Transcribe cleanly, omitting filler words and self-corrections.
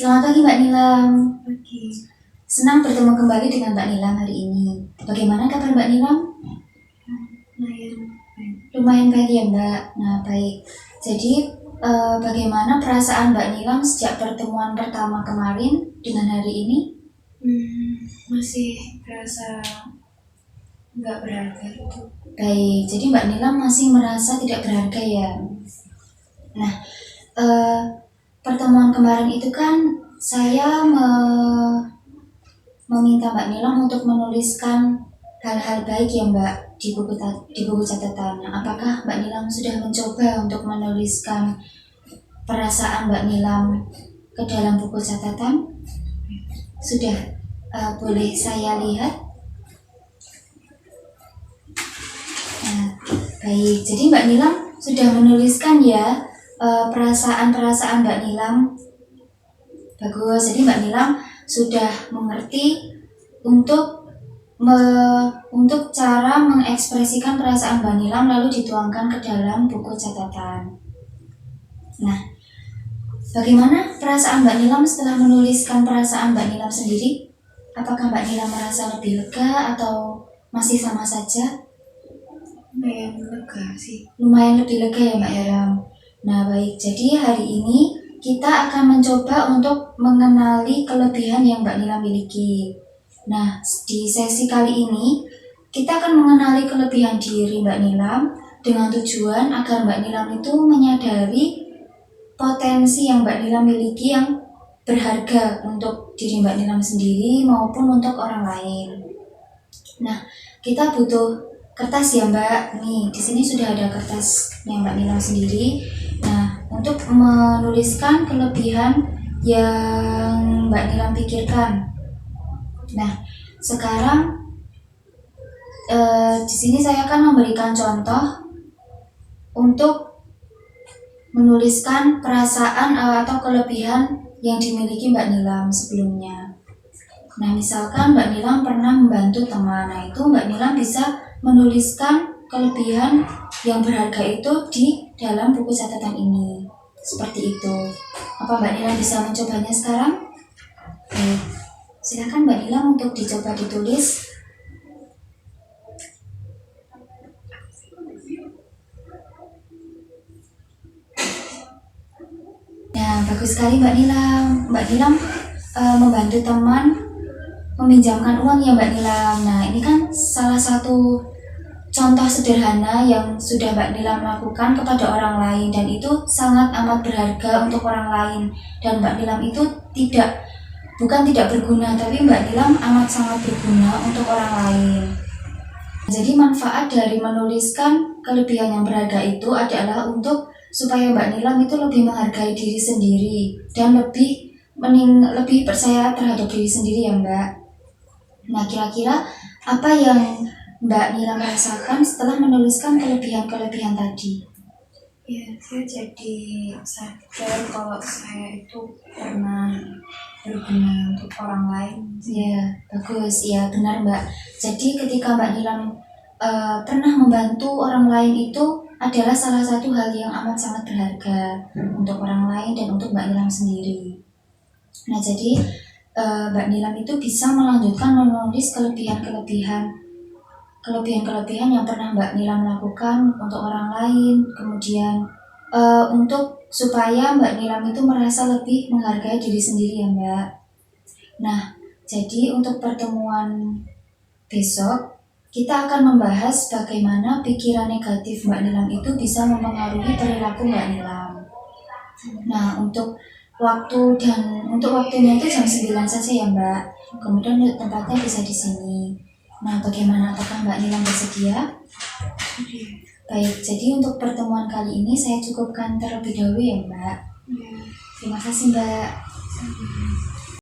Selamat pagi Mbak Nilam. Pagi. Senang bertemu kembali dengan Mbak Nilam hari ini. Bagaimana kabar Mbak Nilam? Lumayan baik. Lumayan baik ya Mbak. Nah baik. Jadi bagaimana perasaan Mbak Nilam sejak pertemuan pertama kemarin dengan hari ini? Masih berasa nggak berharga gitu. Baik. Jadi Mbak Nilam masih merasa tidak berharga ya. Nah pertemuan kemarin itu kan saya meminta Mbak Nilam untuk menuliskan hal-hal baik ya Mbak di buku catatan. Nah, apakah Mbak Nilam sudah mencoba untuk menuliskan perasaan Mbak Nilam ke dalam buku catatan? Sudah. Boleh saya lihat? Nah, baik. Jadi Mbak Nilam sudah menuliskan ya perasaan-perasaan Mbak Nilam. Bagus. Jadi Mbak Nilam sudah mengerti untuk cara mengekspresikan perasaan Mbak Nilam lalu dituangkan ke dalam buku catatan. Nah, bagaimana perasaan Mbak Nilam setelah menuliskan perasaan Mbak Nilam sendiri? Apakah Mbak Nilam merasa lebih lega atau masih sama saja? Lumayan lega sih. Lumayan lebih lega ya Mbak Nilam. Nah baik, jadi hari ini kita akan mencoba untuk mengenali kelebihan yang Mbak Nilam miliki. Nah, di sesi kali ini kita akan mengenali kelebihan diri Mbak Nilam dengan tujuan agar Mbak Nilam itu menyadari potensi yang Mbak Nilam miliki yang berharga untuk diri Mbak Nilam sendiri maupun untuk orang lain. Nah, kita butuh kertas ya Mbak. Nih, di sini sudah ada kertasnya Mbak Nilam sendiri. Nah, untuk menuliskan kelebihan yang Mbak Nilam pikirkan. Nah, sekarang di sini saya akan memberikan contoh untuk menuliskan perasaan atau kelebihan yang dimiliki Mbak Nilam sebelumnya. Nah, misalkan Mbak Nilam pernah membantu teman, nah itu Mbak Nilam bisa menuliskan kelebihan yang berharga itu di dalam buku catatan ini. Seperti itu. Apa Mbak Nilam bisa mencobanya sekarang? Silakan Mbak Nilam untuk dicoba ditulis. Nah, bagus sekali Mbak Nilam. Mbak Nilam membantu teman meminjamkan uang ya Mbak Nilam. Nah, ini kan salah satu contoh sederhana yang sudah Mbak Nilam lakukan kepada orang lain dan itu sangat amat berharga untuk orang lain. Dan Mbak Nilam itu bukan tidak berguna, tapi Mbak Nilam amat sangat berguna untuk orang lain. Jadi manfaat dari menuliskan kelebihan yang berharga itu adalah untuk supaya Mbak Nilam itu lebih menghargai diri sendiri dan lebih percaya terhadap diri sendiri ya Mbak. Nah, kira-kira apa yang Mbak Nilam rasakan setelah menuliskan kelebihan-kelebihan tadi? Ya, saya jadi sadar kalau saya itu pernah berguna untuk orang lain. Ya, bagus. Ya, benar Mbak. Jadi ketika Mbak Nilam pernah membantu orang lain itu adalah salah satu hal yang amat sangat berharga untuk orang lain dan untuk Mbak Nilam sendiri. Nah, jadi Mbak Nilam itu bisa melanjutkan menulis kelebihan-kelebihan yang pernah Mbak Nilam lakukan untuk orang lain, kemudian untuk supaya Mbak Nilam itu merasa lebih menghargai diri sendiri ya Mbak. Nah, jadi untuk pertemuan besok kita akan membahas bagaimana pikiran negatif Mbak Nilam itu bisa mempengaruhi perilaku Mbak Nilam. Nah, untuk waktunya itu jam 9 saja ya Mbak. Kemudian tempatnya bisa di sini. Nah, bagaimana, apakah Mbak Nilam bersedia? Baik, jadi untuk pertemuan kali ini saya cukupkan terlebih dahulu ya Mbak. Terima kasih Mbak.